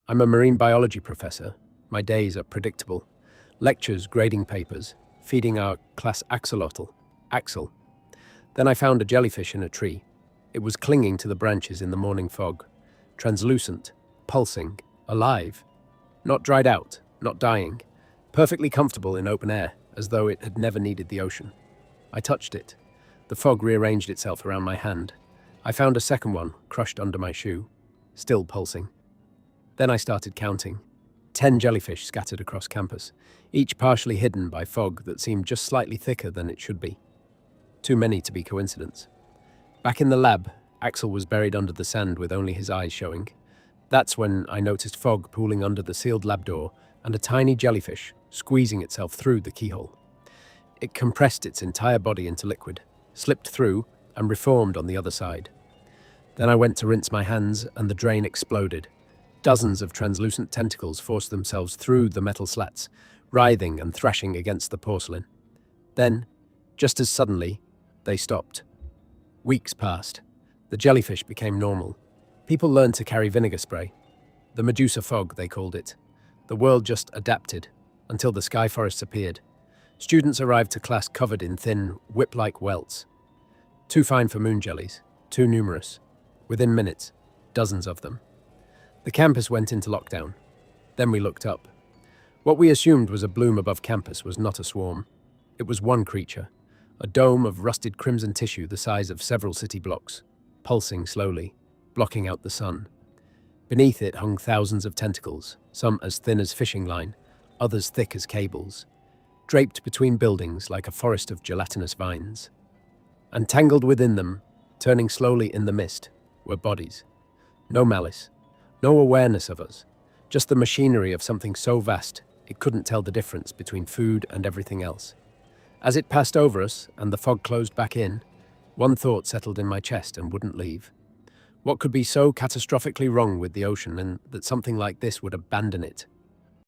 I'm a marine biology professor. My days are predictable. Lectures, grading papers, feeding our class axolotl, Axel. Then I found a jellyfish in a tree. It was clinging to the branches in the morning fog, translucent, pulsing, alive. Not dried out, not dying, perfectly comfortable in open air, as though it had never needed the ocean. I touched it. The fog rearranged itself around my hand. I found a second one, crushed under my shoe, still pulsing. Then I started counting. 10 jellyfish scattered across campus, each partially hidden by fog that seemed just slightly thicker than it should be. Too many to be coincidence. Back in the lab, Axel was buried under the sand with only his eyes showing. That's when I noticed fog pooling under the sealed lab door and a tiny jellyfish squeezing itself through the keyhole. It compressed its entire body into liquid, slipped through, and reformed on the other side. Then I went to rinse my hands and the drain exploded. Dozens of translucent tentacles forced themselves through the metal slats, writhing and thrashing against the porcelain. Then, just as suddenly, they stopped. Weeks passed. The jellyfish became normal. People learned to carry vinegar spray. The Medusa fog, they called it. The world just adapted, until the sky forests appeared. Students arrived to class covered in thin, whip-like welts. Too fine for moon jellies, too numerous. Within minutes, dozens of them. The campus went into lockdown. Then we looked up. What we assumed was a bloom above campus was not a swarm. It was one creature, a dome of rusted crimson tissue the size of several city blocks, pulsing slowly, blocking out the sun. Beneath it hung thousands of tentacles, some as thin as fishing line, others thick as cables, draped between buildings like a forest of gelatinous vines. And tangled within them, turning slowly in the mist, were bodies. No malice, no awareness of us, just the machinery of something so vast it couldn't tell the difference between food and everything else. As it passed over us and the fog closed back in, one thought settled in my chest and wouldn't leave. What could be so catastrophically wrong with the ocean and that something like this would abandon it?